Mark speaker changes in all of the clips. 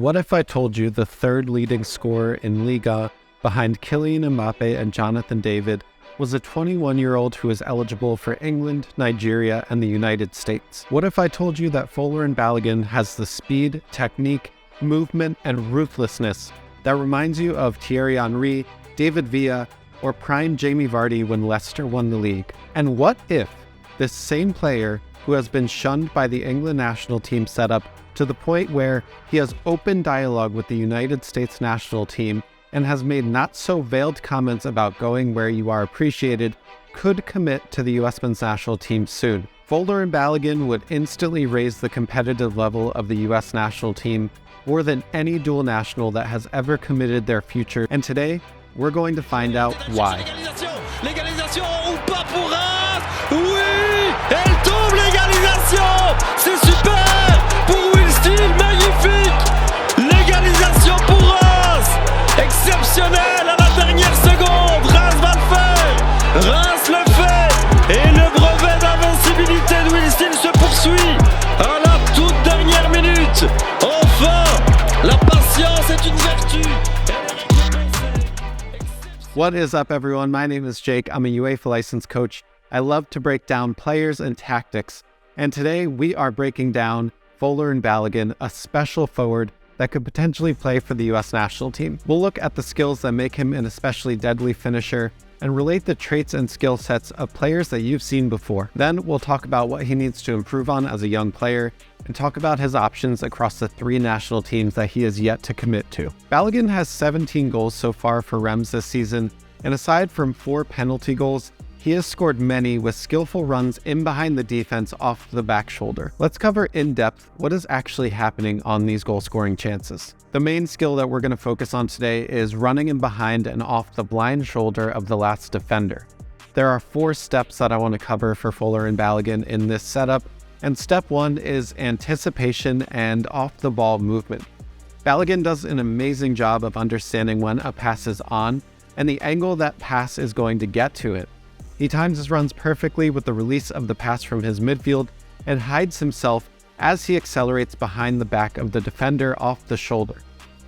Speaker 1: What if I told you the third leading scorer in Liga behind Kylian Mbappe and Jonathan David was a 21-year-old who is eligible for England, Nigeria, and the United States? What if I told you that Folarin Balogun has the speed, technique, movement, and ruthlessness that reminds you of Thierry Henry, David Villa, or prime Jamie Vardy when Leicester won the league? And what if this same player, who has been shunned by the England national team setup to the point where he has open dialogue with the United States national team and has made not-so-veiled comments about going where you are appreciated, could commit to the US men's national team soon? Folarin Balogun would instantly raise the competitive level of the US national team more than any dual national that has ever committed their future, and today, we're going to find out why.
Speaker 2: L'égalisation ou pas pour Reims. Oui, elle tombe, l'égalisation. C'est super pour Will Steele, magnifique. L'égalisation pour Reims. Exceptionnel à la dernière seconde. Reims va le faire. Reims le fait. Et le brevet d'invincibilité de Will Steele se poursuit à la toute dernière minute. Enfin, la patience est une vertu.
Speaker 1: What is up, everyone? My name is Jake. I'm a UEFA licensed coach. I love to break down players and tactics. And today we are breaking down Folarin Balogun, a special forward that could potentially play for the US national team. We'll look at the skills that make him an especially deadly finisher and relate the traits and skill sets of players that you've seen before. Then we'll talk about what he needs to improve on as a young player and talk about his options across the 3 national teams that he has yet to commit to. Balogun has 17 goals so far for Reims this season, and aside from 4 penalty goals, he has scored many with skillful runs in behind the defense off the back shoulder. Let's cover in depth what is actually happening on these goal scoring chances. The main skill that we're going to focus on today is running in behind and off the blind shoulder of the last defender. There are 4 steps that I want to cover for Folarin Balogun in this setup, and step 1 is anticipation and off the ball movement. Balogun does an amazing job of understanding when a pass is on and the angle that pass is going to get to it. He times his runs perfectly with the release of the pass from his midfield and hides himself as he accelerates behind the back of the defender off the shoulder.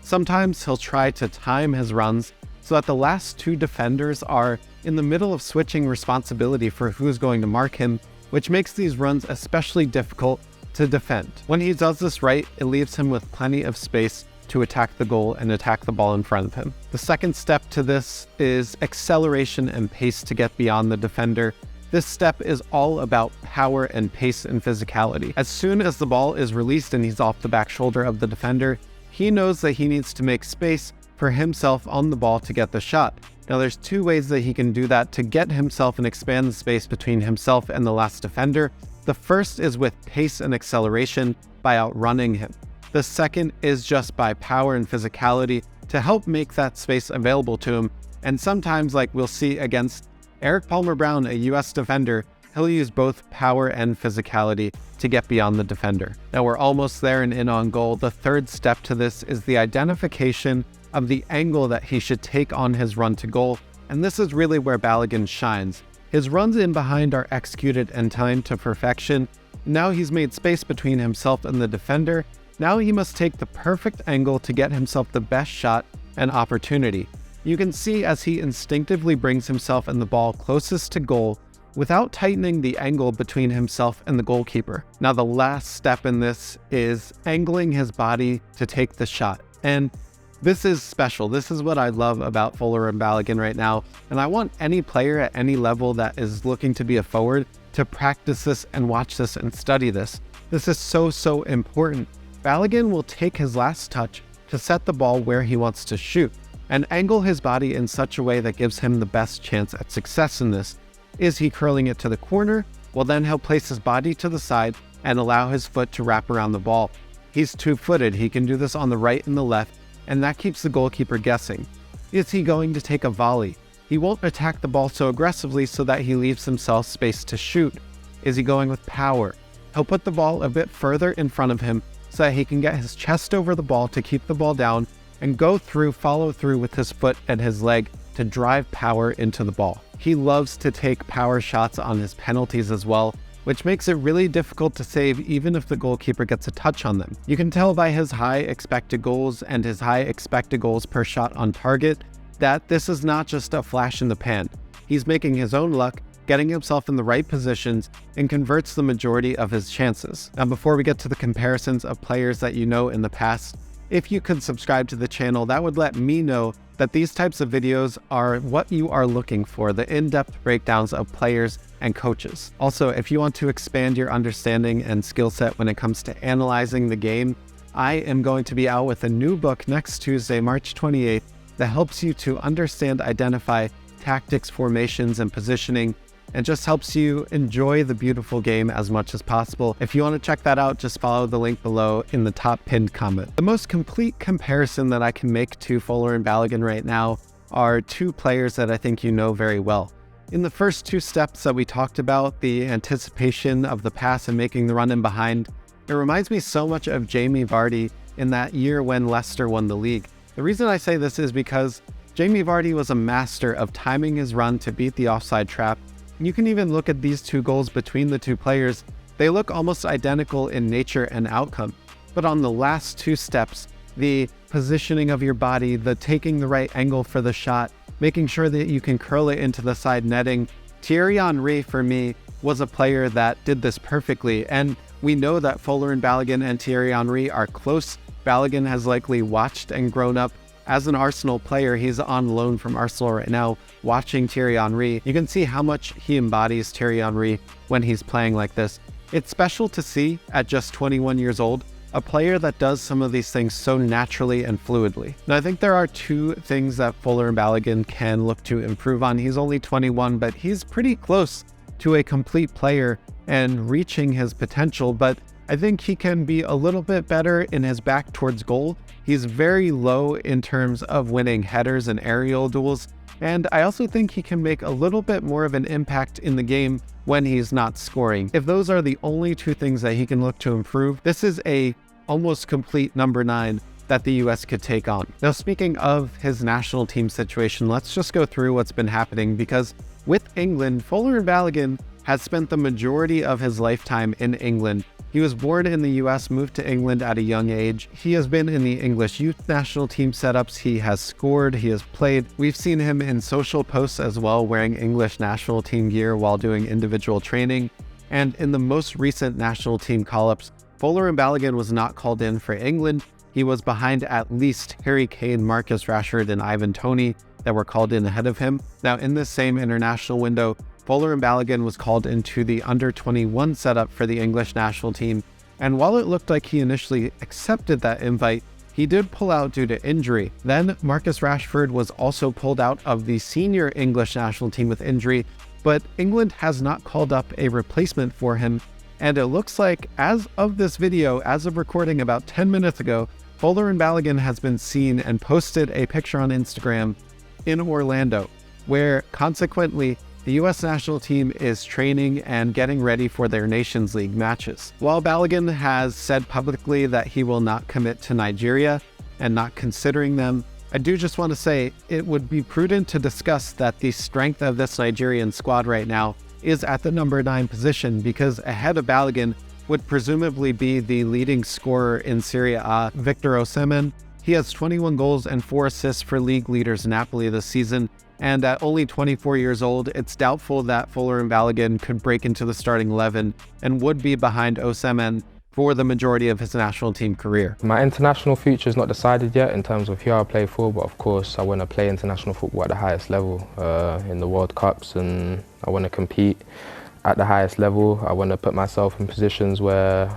Speaker 1: Sometimes he'll try to time his runs so that the last 2 defenders are in the middle of switching responsibility for who's going to mark him, which makes these runs especially difficult to defend. When he does this right, it leaves him with plenty of space to attack the goal and attack the ball in front of him. The second step to this is acceleration and pace to get beyond the defender. This step is all about power and pace and physicality. As soon as the ball is released and he's off the back shoulder of the defender, he knows that he needs to make space for himself on the ball to get the shot. Now there's 2 ways that he can do that to get himself and expand the space between himself and the last defender. The first is with pace and acceleration by outrunning him. The second is just by power and physicality to help make that space available to him. And sometimes, like we'll see against Eric Palmer-Brown, a US defender, he'll use both power and physicality to get beyond the defender. Now we're almost there and in on goal. The third step to this is the identification of the angle that he should take on his run to goal. And this is really where Balogun shines. His runs in behind are executed and timed to perfection. Now he's made space between himself and the defender. Now he must take the perfect angle to get himself the best shot and opportunity. You can see as he instinctively brings himself and the ball closest to goal without tightening the angle between himself and the goalkeeper. Now the last step in this is angling his body to take the shot. And this is special. This is what I love about Folarin Balogun right now. And I want any player at any level that is looking to be a forward to practice this and watch this and study this. This is so important. Balogun will take his last touch to set the ball where he wants to shoot and angle his body in such a way that gives him the best chance at success in this. Is he curling it to the corner? Well, then he'll place his body to the side and allow his foot to wrap around the ball. He's 2-footed. He can do this on the right and the left, and that keeps the goalkeeper guessing. Is he going to take a volley? He won't attack the ball so aggressively so that he leaves himself space to shoot. Is he going with power? He'll put the ball a bit further in front of him so that he can get his chest over the ball to keep the ball down and follow through with his foot and his leg to drive power into the ball. He loves to take power shots on his penalties as well, which makes it really difficult to save even if the goalkeeper gets a touch on them. You can tell by his high expected goals and his high expected goals per shot on target that this is not just a flash in the pan. He's making his own luck, getting himself in the right positions, and converts the majority of his chances. Now, before we get to the comparisons of players that you know in the past, if you could subscribe to the channel, that would let me know that these types of videos are what you are looking for, the in-depth breakdowns of players and coaches. Also, if you want to expand your understanding and skill set when it comes to analyzing the game, I am going to be out with a new book next Tuesday, March 28th, that helps you to understand, identify tactics, formations, and positioning, and just helps you enjoy the beautiful game as much as possible. If you want to check that out, just follow the link below in the top pinned comment. The most complete comparison that I can make to Folarin Balogun right now are two players that I think you know very well. In the first two steps that we talked about, the anticipation of the pass and making the run in behind, it reminds me so much of Jamie Vardy in that year when Leicester won the league. The reason I say this is because Jamie Vardy was a master of timing his run to beat the offside trap. You can even look at these two goals between the two players. They look almost identical in nature and outcome. But on the last two steps, the positioning of your body, the taking the right angle for the shot, making sure that you can curl it into the side netting, Thierry Henry, for me, was a player that did this perfectly. And we know that Folarin Balogun and Thierry Henry are close. Balogun has likely watched and grown up as an Arsenal player. He's on loan from Arsenal right now, watching Thierry Henry. You can see how much he embodies Thierry Henry when he's playing like this. It's special to see, at just 21 years old, a player that does some of these things so naturally and fluidly. Now, I think there are two things that Folarin Balogun can look to improve on. He's only 21, but he's pretty close to a complete player and reaching his potential, but I think he can be a little bit better in his back towards goal. He's very low in terms of winning headers and aerial duels, and I also think he can make a little bit more of an impact in the game when he's not scoring. If those are the only two things that he can look to improve, this is a almost complete number 9 that the US could take on. Now, speaking of his national team situation, let's just go through what's been happening, because with England, Folarin Balogun has spent the majority of his lifetime in England. He was born in the US, moved to England at a young age. He has been in the English youth national team setups. He has scored, he has played. We've seen him in social posts as well, wearing English national team gear while doing individual training. And in the most recent national team call-ups, Folarin Balogun was not called in for England. He was behind at least Harry Kane, Marcus Rashford, and Ivan Toney that were called in ahead of him. Now, in this same international window, Folarin Balogun was called into the under-21 setup for the English national team, and while it looked like he initially accepted that invite, he did pull out due to injury. Then Marcus Rashford was also pulled out of the senior English national team with injury, but England has not called up a replacement for him, and it looks like, as of this video, as of recording about 10 minutes ago, Folarin Balogun has been seen and posted a picture on Instagram in Orlando, where consequently the US national team is training and getting ready for their Nations League matches. While Balogun has said publicly that he will not commit to Nigeria and not considering them, I do just want to say it would be prudent to discuss that the strength of this Nigerian squad right now is at the number 9 position, because ahead of Balogun would presumably be the leading scorer in Serie A, Victor Osimhen. He has 21 goals and 4 assists for league leaders Napoli this season, and at only 24 years old, it's doubtful that Folarin Balogun could break into the starting 11 and would be behind Osimhen for the majority of his national team career.
Speaker 3: My international future is not decided yet in terms of who I'll play for, but of course I want to play international football at the highest level in the World Cups, and I want to compete at the highest level. I want to put myself in positions where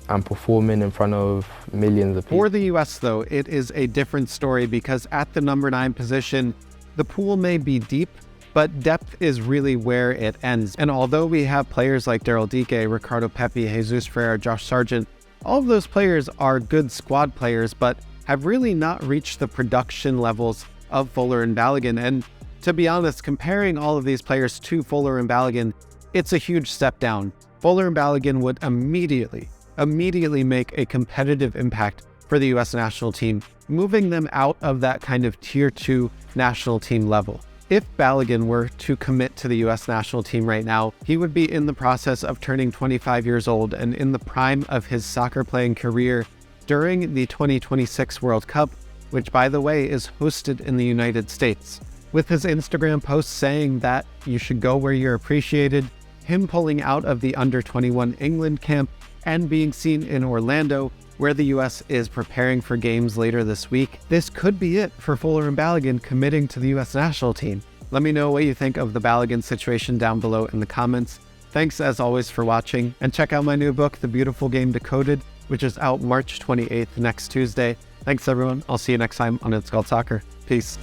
Speaker 3: I'm performing in front of millions of people.
Speaker 1: For the US though, it is a different story, because at the number 9 position, the pool may be deep, but depth is really where it ends. And although we have players like Daryl Dike, Ricardo Pepi, Jesus Ferreira, Josh Sargent, all of those players are good squad players, but have really not reached the production levels of Folarin Balogun. And to be honest, comparing all of these players to Folarin Balogun, it's a huge step down. Folarin Balogun would immediately make a competitive impact for the US national team, moving them out of that kind of tier 2 national team level. If Balogun were to commit to the US national team right now, he would be in the process of turning 25 years old and in the prime of his soccer playing career during the 2026 World Cup, which by the way is hosted in the United States. With his Instagram post saying that you should go where you're appreciated, him pulling out of the under-21 England camp, and being seen in Orlando, where the US is preparing for games later this week, this could be it for Folarin Balogun committing to the US national team. Let me know what you think of the Balogun situation down below in the comments. Thanks as always for watching, and check out my new book, The Beautiful Game Decoded, which is out March 28th next Tuesday. Thanks everyone, I'll see you next time on It's Called Soccer. Peace.